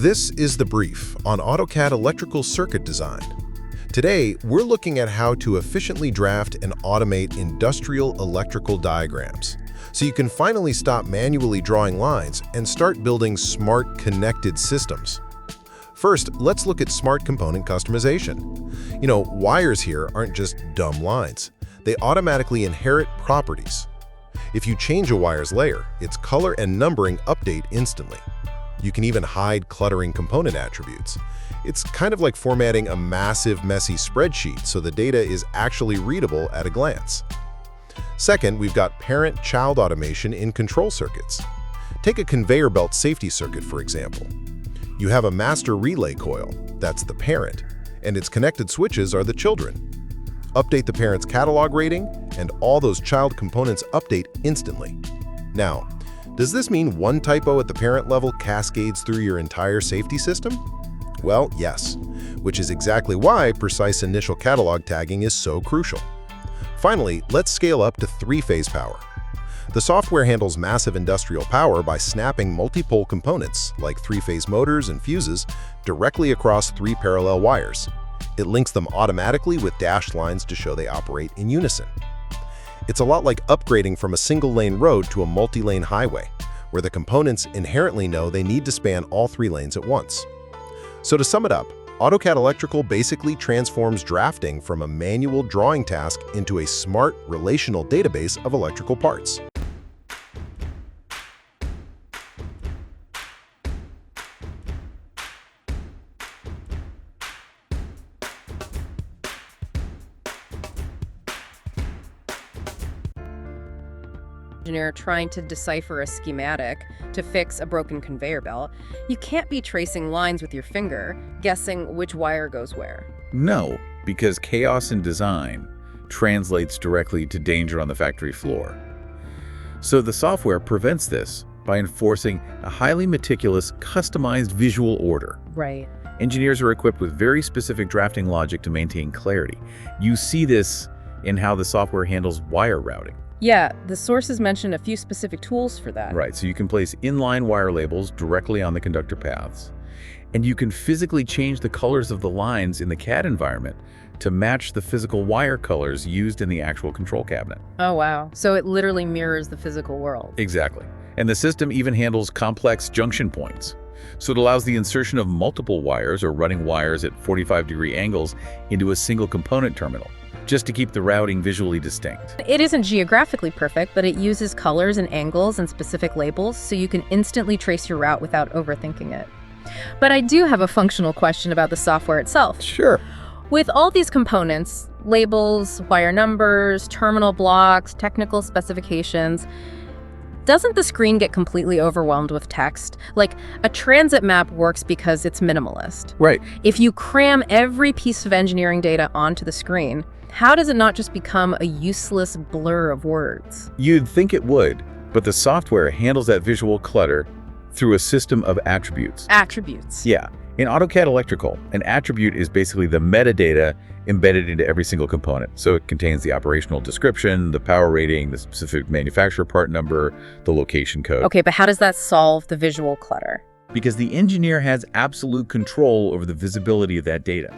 This is The Brief on AutoCAD Electrical Circuit Design. Today, we're looking at how to efficiently draft and automate industrial electrical diagrams, so you can finally stop manually drawing lines and start building smart, connected systems. First, let's look at smart component customization. Wires here aren't just dumb lines. They automatically inherit properties. If you change a wire's layer, its color and numbering update instantly. You can even hide cluttering component attributes. It's kind of like formatting a massive, messy spreadsheet so the data is actually readable at a glance. Second, we've got parent-child automation in control circuits. Take a conveyor belt safety circuit, for example. You have a master relay coil, that's the parent, and its connected switches are the children. Update the parent's catalog rating, and all those child components update instantly. Now, does this mean one typo at the parent level cascades through your entire safety system? Well, yes, which is exactly why precise initial catalog tagging is so crucial. Finally, let's scale up to three-phase power. The software handles massive industrial power by snapping multi-pole components, like three-phase motors and fuses, directly across three parallel wires. It links them automatically with dashed lines to show they operate in unison. It's a lot like upgrading from a single-lane road to a multi-lane highway, where the components inherently know they need to span all three lanes at once. So to sum it up, AutoCAD Electrical basically transforms drafting from a manual drawing task into a smart, relational database of electrical parts. Engineer trying to decipher a schematic to fix a broken conveyor belt, you can't be tracing lines with your finger, guessing which wire goes where. No, because chaos in design translates directly to danger on the factory floor. So the software prevents this by enforcing a highly meticulous, customized visual order. Right. Engineers are equipped with very specific drafting logic to maintain clarity. You see this in how the software handles wire routing. Yeah, the sources mentioned a few specific tools for that. Right, so you can place inline wire labels directly on the conductor paths. And you can physically change the colors of the lines in the CAD environment to match the physical wire colors used in the actual control cabinet. Oh, wow. So it literally mirrors the physical world. Exactly. And the system even handles complex junction points. So it allows the insertion of multiple wires or running wires at 45-degree angles into a single component terminal, just to keep the routing visually distinct. It isn't geographically perfect, but it uses colors and angles and specific labels so you can instantly trace your route without overthinking it. But I do have a functional question about the software itself. Sure. With all these components, labels, wire numbers, terminal blocks, technical specifications, doesn't the screen get completely overwhelmed with text? Like, a transit map works because it's minimalist. Right. If you cram every piece of engineering data onto the screen, how does it not just become a useless blur of words? You'd think it would, but the software handles that visual clutter through a system of attributes. Attributes. Yeah. In AutoCAD Electrical, an attribute is basically the metadata embedded into every single component. So it contains the operational description, the power rating, the specific manufacturer part number, the location code. Okay, but how does that solve the visual clutter? Because the engineer has absolute control over the visibility of that data.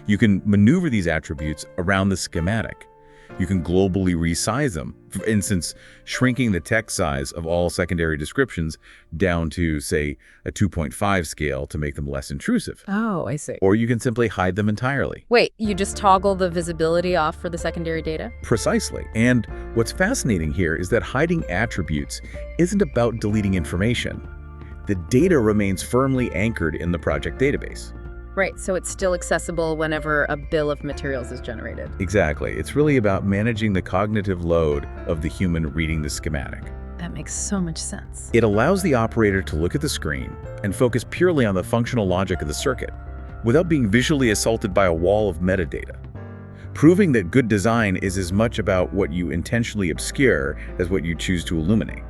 You can maneuver these attributes around the schematic. You can globally resize them. For instance, shrinking the text size of all secondary descriptions down to, say, a 2.5 scale to make them less intrusive. Oh, I see. Or you can simply hide them entirely. Wait, you just toggle the visibility off for the secondary data? Precisely. And what's fascinating here is that hiding attributes isn't about deleting information. The data remains firmly anchored in the project database. Right, so it's still accessible whenever a bill of materials is generated. Exactly. It's really about managing the cognitive load of the human reading the schematic. That makes so much sense. It allows the operator to look at the screen and focus purely on the functional logic of the circuit, without being visually assaulted by a wall of metadata. Proving that good design is as much about what you intentionally obscure as what you choose to illuminate.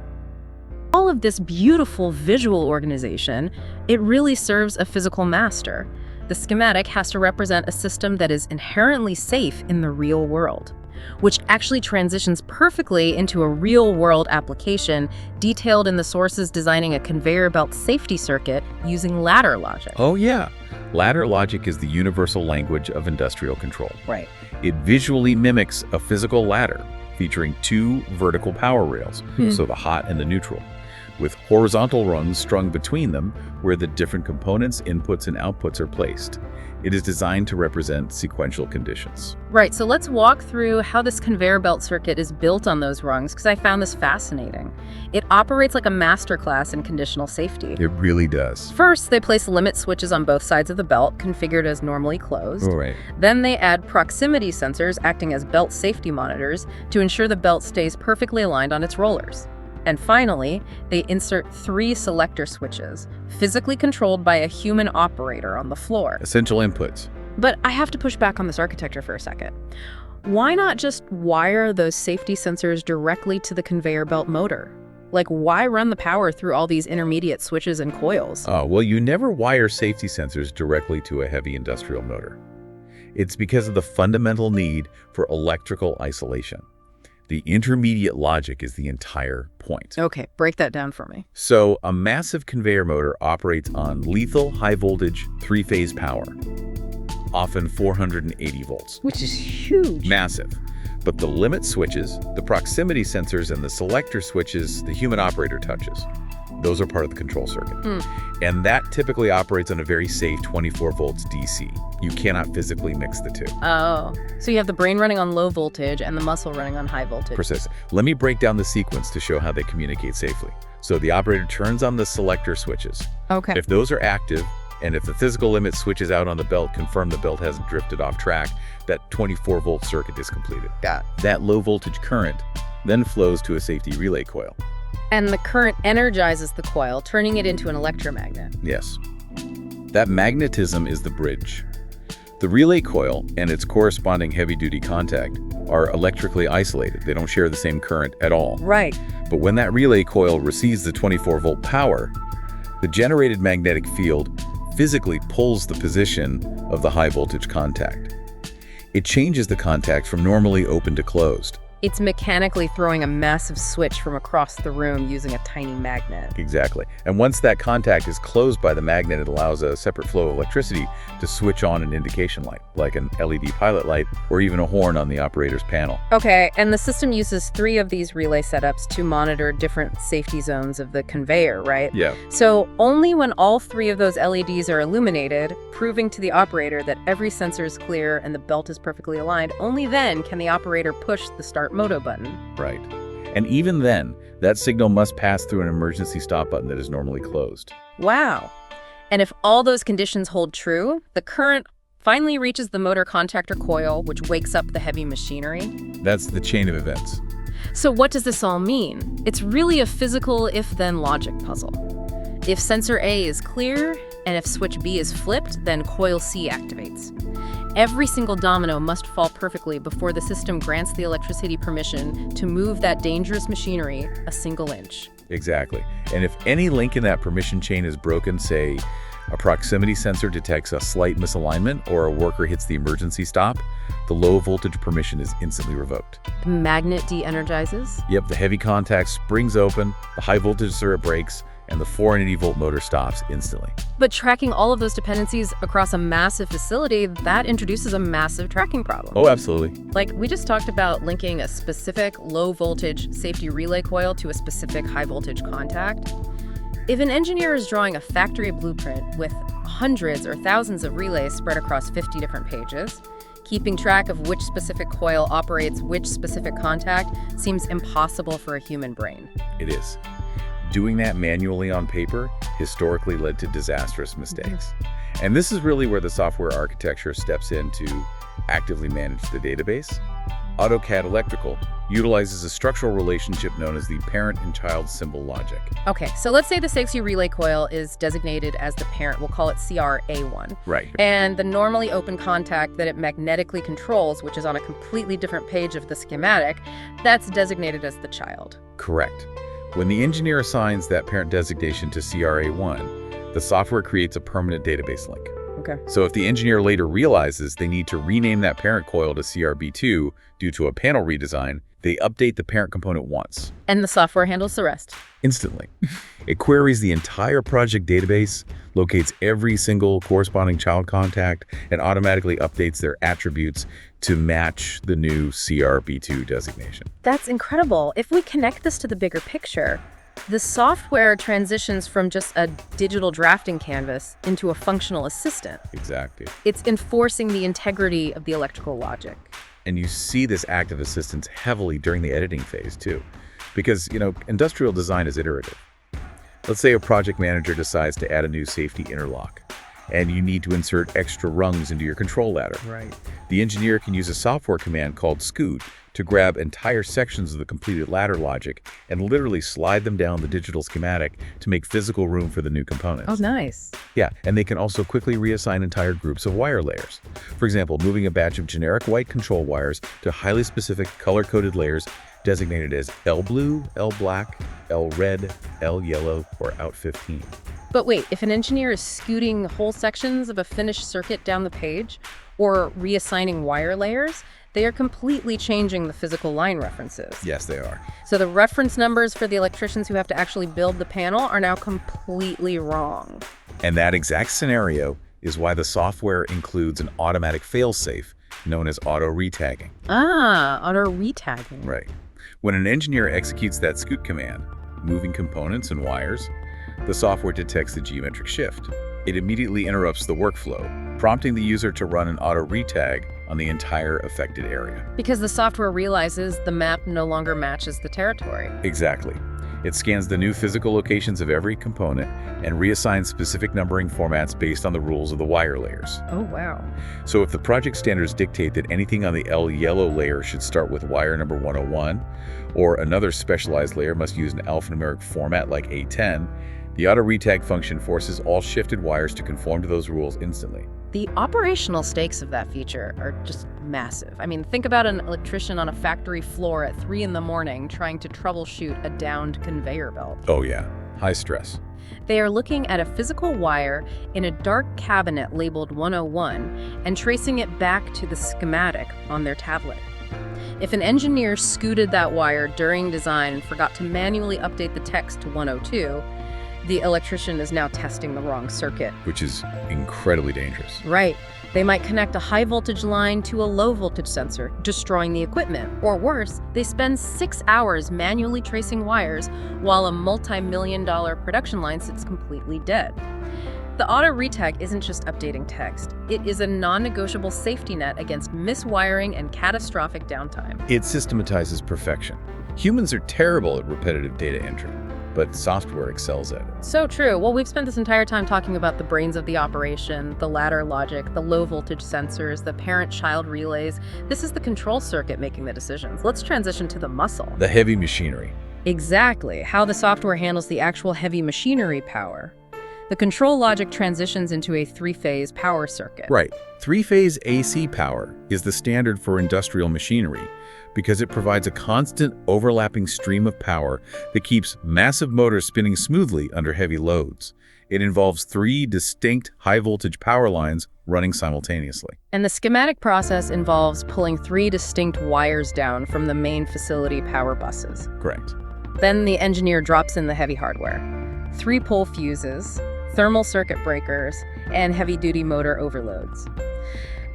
All of this beautiful visual organization, it really serves a physical master. The schematic has to represent a system that is inherently safe in the real world. which actually transitions perfectly into a real-world application detailed in the sources designing a conveyor belt safety circuit using ladder logic. Oh yeah. Ladder logic is the universal language of industrial control. Right. It visually mimics a physical ladder featuring two vertical power rails, so the hot and the neutral, with horizontal rungs strung between them where the different components, inputs, and outputs are placed. It is designed to represent sequential conditions. Right, so let's walk through how this conveyor belt circuit is built on those rungs, because I found this fascinating. It operates like a masterclass in conditional safety. It really does. First, they place limit switches on both sides of the belt, configured as normally closed. All right. Then they add proximity sensors acting as belt safety monitors to ensure the belt stays perfectly aligned on its rollers. And finally, they insert 3 selector switches, physically controlled by a human operator on the floor. Essential inputs. But I have to push back on this architecture for a second. Why not just wire those safety sensors directly to the conveyor belt motor? Like, why run the power through all these intermediate switches and coils? Oh, well, you never wire safety sensors directly to a heavy industrial motor. It's because of the fundamental need for electrical isolation. The intermediate logic is the entire point. Okay, break that down for me. So, a massive conveyor motor operates on lethal high-voltage 3-phase power, often 480 volts. Which is huge. Massive. But the limit switches, the proximity sensors, and the selector switches the human operator touches. Those are part of the control circuit. And that typically operates on a very safe 24 volts DC. You cannot physically mix the two. Oh, so you have the brain running on low voltage and the muscle running on high voltage. Precisely. Let me break down the sequence to show how they communicate safely. So the operator turns on the selector switches. Okay. If those are active, and if the physical limit switches out on the belt confirm the belt hasn't drifted off track, that 24 volt circuit is completed. Got it. That low voltage current then flows to a safety relay coil. And the current energizes the coil, turning it into an electromagnet. Yes. That magnetism is the bridge. The relay coil and its corresponding heavy-duty contact are electrically isolated. They don't share the same current at all. Right. But when that relay coil receives the 24-volt power, the generated magnetic field physically pulls the position of the high-voltage contact. It changes the contact from normally open to closed. It's mechanically throwing a massive switch from across the room using a tiny magnet. Exactly. And once that contact is closed by the magnet, it allows a separate flow of electricity to switch on an indication light, like an LED pilot light or even a horn on the operator's panel. Okay, and the system uses 3 of these relay setups to monitor different safety zones of the conveyor, right? Yeah. So only when all 3 of those LEDs are illuminated, proving to the operator that every sensor is clear and the belt is perfectly aligned, only then can the operator push the start moto button. Right. And even then, that signal must pass through an emergency stop button that is normally closed. Wow. And if all those conditions hold true, the current finally reaches the motor contactor coil, which wakes up the heavy machinery. That's the chain of events. So what does this all mean? It's really a physical if-then logic puzzle. If sensor A is clear, and if switch B is flipped, then coil C activates. Every single domino must fall perfectly before the system grants the electricity permission to move that dangerous machinery a single inch. Exactly. And if any link in that permission chain is broken, say a proximity sensor detects a slight misalignment or a worker hits the emergency stop, the low voltage permission is instantly revoked. The magnet de-energizes. Yep, the heavy contact springs open, the high voltage circuit breaks, and the 480 volt motor stops instantly. But tracking all of those dependencies across a massive facility, that introduces a massive tracking problem. Oh, absolutely. Like, we just talked about linking a specific low-voltage safety relay coil to a specific high-voltage contact. If an engineer is drawing a factory blueprint with hundreds or thousands of relays spread across 50 different pages, keeping track of which specific coil operates which specific contact seems impossible for a human brain. It is. Doing that manually on paper historically led to disastrous mistakes. And this is really where the software architecture steps in to actively manage the database. AutoCAD Electrical utilizes a structural relationship known as the parent and child symbol logic. Okay, so let's say the safety relay coil is designated as the parent. We'll call it CRA1. Right. And the normally open contact that it magnetically controls, which is on a completely different page of the schematic, that's designated as the child. Correct. When the engineer assigns that parent designation to CRA1, the software creates a permanent database link. Okay. So if the engineer later realizes they need to rename that parent coil to CRB2 due to a panel redesign, they update the parent component once. And the software handles the rest. Instantly. It queries the entire project database, locates every single corresponding child contact, and automatically updates their attributes to match the new CRB2 designation. That's incredible. If we connect this to the bigger picture, the software transitions from just a digital drafting canvas into a functional assistant. Exactly. It's enforcing the integrity of the electrical logic. And you see this active assistance heavily during the editing phase too, because, industrial design is iterative. Let's say a project manager decides to add a new safety interlock, and you need to insert extra rungs into your control ladder. Right. The engineer can use a software command called scoot to grab entire sections of the completed ladder logic and literally slide them down the digital schematic to make physical room for the new components. Oh, nice. Yeah, and they can also quickly reassign entire groups of wire layers. For example, moving a batch of generic white control wires to highly specific color-coded layers designated as L blue, L black, L red, L yellow, or out 15. But wait, if an engineer is scooting whole sections of a finished circuit down the page or reassigning wire layers, they are completely changing the physical line references. Yes, they are. So the reference numbers for the electricians who have to actually build the panel are now completely wrong. And that exact scenario is why the software includes an automatic failsafe known as auto-retagging. Ah, auto-retagging. Right. When an engineer executes that scoot command, moving components and wires, the software detects the geometric shift. It immediately interrupts the workflow, prompting the user to run an auto-retag on the entire affected area. Because the software realizes the map no longer matches the territory. Exactly. It scans the new physical locations of every component and reassigns specific numbering formats based on the rules of the wire layers. Oh, wow. So if the project standards dictate that anything on the L yellow layer should start with wire number 101, or another specialized layer must use an alphanumeric format like A10, the auto-retag function forces all shifted wires to conform to those rules instantly. The operational stakes of that feature are just massive. I mean, think about an electrician on a factory floor at 3 in the morning trying to troubleshoot a downed conveyor belt. Oh yeah, high stress. They are looking at a physical wire in a dark cabinet labeled 101 and tracing it back to the schematic on their tablet. If an engineer scooted that wire during design and forgot to manually update the text to 102, the electrician is now testing the wrong circuit. Which is incredibly dangerous. Right. They might connect a high voltage line to a low voltage sensor, destroying the equipment. Or worse, they spend 6 hours manually tracing wires while a multi-million-dollar production line sits completely dead. The auto-retag isn't just updating text. It is a non-negotiable safety net against miswiring and catastrophic downtime. It systematizes perfection. Humans are terrible at repetitive data entry, but software excels at it. So true. Well, we've spent this entire time talking about the brains of the operation, the ladder logic, the low voltage sensors, the parent-child relays. This is the control circuit making the decisions. Let's transition to the muscle. The heavy machinery. Exactly. How the software handles the actual heavy machinery power. The control logic transitions into a 3-phase power circuit. Right. 3-phase AC power is the standard for industrial machinery because it provides a constant overlapping stream of power that keeps massive motors spinning smoothly under heavy loads. It involves 3 distinct high-voltage power lines running simultaneously. And the schematic process involves pulling 3 distinct wires down from the main facility power buses. Correct. Then the engineer drops in the heavy hardware. 3-pole fuses, thermal circuit breakers, and heavy-duty motor overloads.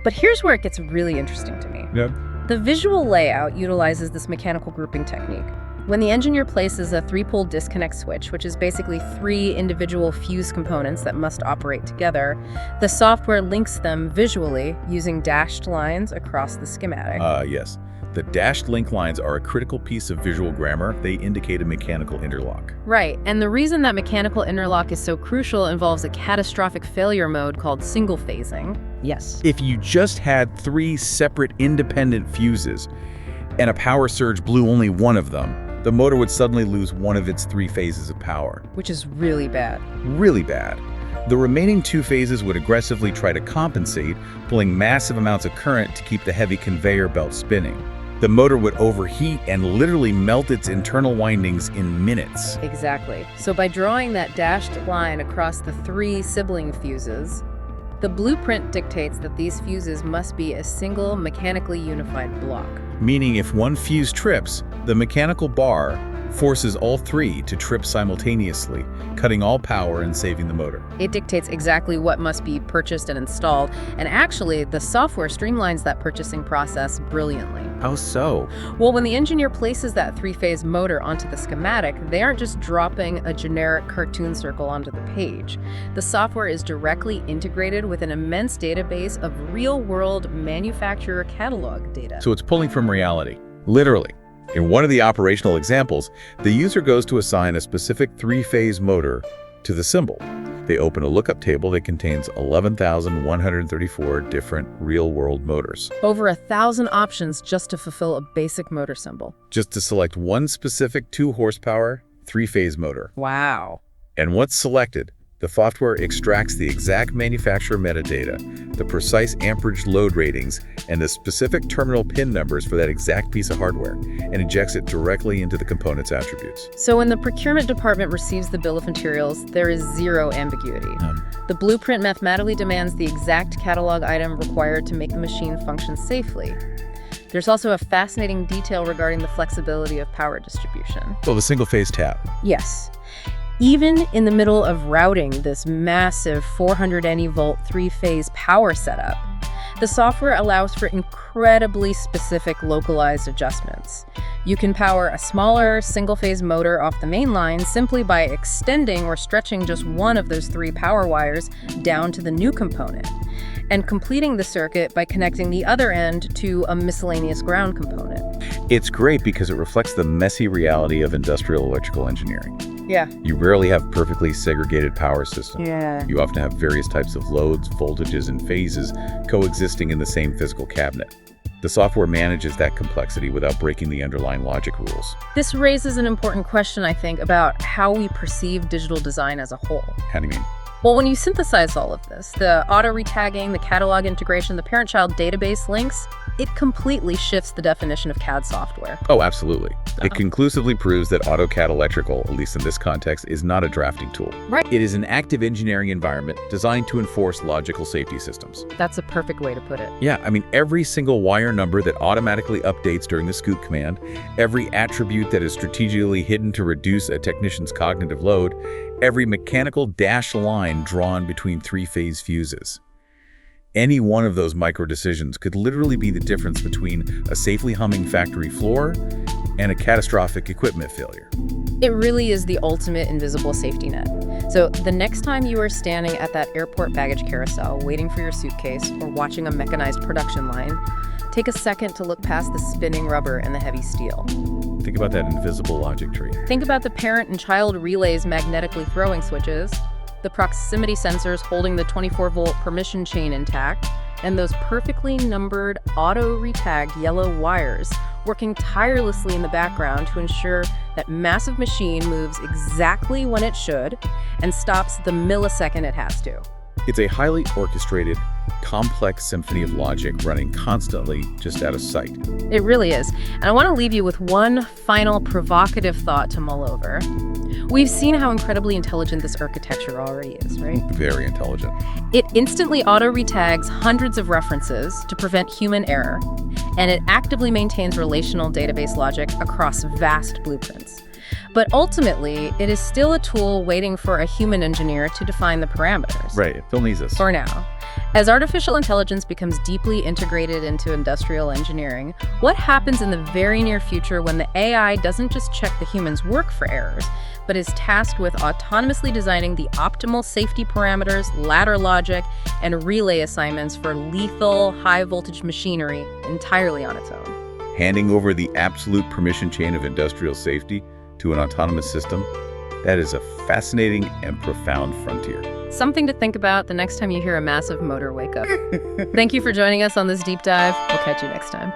But here's where it gets really interesting to me. Yep. The visual layout utilizes this mechanical grouping technique. When the engineer places a 3-pole disconnect switch, which is basically 3 individual fuse components that must operate together, the software links them visually using dashed lines across the schematic. Yes. The dashed link lines are a critical piece of visual grammar. They indicate a mechanical interlock. Right, and the reason that mechanical interlock is so crucial involves a catastrophic failure mode called single phasing. Yes. If you just had 3 separate independent fuses and a power surge blew only one of them, the motor would suddenly lose one of its 3 phases of power. Which is really bad. Really bad. The remaining 2 phases would aggressively try to compensate, pulling massive amounts of current to keep the heavy conveyor belt spinning. The motor would overheat and literally melt its internal windings in minutes. Exactly. So by drawing that dashed line across the 3 sibling fuses, The blueprint dictates that these fuses must be a single mechanically unified block. Meaning if one fuse trips, the mechanical bar forces all three to trip simultaneously, cutting all power and saving the motor. It dictates exactly what must be purchased and installed, and actually, the software streamlines that purchasing process brilliantly. How so? Well, when the engineer places that three-phase motor onto the schematic, they aren't just dropping a generic cartoon circle onto the page. The software is directly integrated with an immense database of real-world manufacturer catalog data. So it's pulling from reality, literally. In one of the operational examples, the user goes to assign a specific three-phase motor to the symbol. They open a lookup table that contains 11,134 different real-world motors. Over 1,000 options just to fulfill a basic motor symbol. Just to select one specific 2-horsepower, three-phase motor. Wow. And once selected, the software extracts the exact manufacturer metadata, the precise amperage load ratings, and the specific terminal pin numbers for that exact piece of hardware, and injects it directly into the component's attributes. So when the procurement department receives the bill of materials, there is zero ambiguity. The blueprint mathematically demands the exact catalog item required to make the machine function safely. There's also a fascinating detail regarding the flexibility of power distribution. Well, the single-phase tap. Yes. Even in the middle of routing this massive 400 NE-volt three-phase power setup, the software allows for incredibly specific localized adjustments. You can power a smaller single-phase motor off the main line simply by extending or stretching just one of those 3 power wires down to the new component, and completing the circuit by connecting the other end to a miscellaneous ground component. It's great because it reflects the messy reality of industrial electrical engineering. Yeah. You rarely have perfectly segregated power systems. Yeah. You often have various types of loads, voltages, and phases coexisting in the same physical cabinet. The software manages that complexity without breaking the underlying logic rules. This raises an important question, I think, about how we perceive digital design as a whole. How do you mean? Well, when you synthesize all of this, the auto-retagging, the catalog integration, the parent-child database links, it completely shifts the definition of CAD software. Oh, absolutely. It conclusively proves that AutoCAD Electrical, at least in this context, is not a drafting tool. Right. It is an active engineering environment designed to enforce logical safety systems. That's a perfect way to put it. Yeah, I mean, every single wire number that automatically updates during the scoop command, every attribute that is strategically hidden to reduce a technician's cognitive load, every mechanical dashed line drawn between three-phase fuses. Any one of those micro decisions could literally be the difference between a safely humming factory floor and a catastrophic equipment failure. It really is the ultimate invisible safety net. So the next time you are standing at that airport baggage carousel waiting for your suitcase or watching a mechanized production line, take a second to look past the spinning rubber and the heavy steel. Think about that invisible logic tree. Think about the parent and child relays magnetically throwing switches, the proximity sensors holding the 24-volt permission chain intact, and those perfectly numbered auto-retagged yellow wires working tirelessly in the background to ensure that massive machine moves exactly when it should and stops the millisecond it has to. It's a highly orchestrated, complex symphony of logic running constantly just out of sight. It really is. And I want to leave you with one final provocative thought to mull over. We've seen how incredibly intelligent this architecture already is, right? Very intelligent. It instantly auto-retags hundreds of references to prevent human error, and it actively maintains relational database logic across vast blueprints. But ultimately, it is still a tool waiting for a human engineer to define the parameters. Right, it still needs us. For now. As artificial intelligence becomes deeply integrated into industrial engineering, what happens in the very near future when the AI doesn't just check the human's work for errors, but is tasked with autonomously designing the optimal safety parameters, ladder logic, and relay assignments for lethal, high-voltage machinery entirely on its own? Handing over the absolute permission chain of industrial safety to an autonomous system, that is a fascinating and profound frontier. Something to think about the next time you hear a massive motor wake up. Thank you for joining us on this deep dive. We'll catch you next time.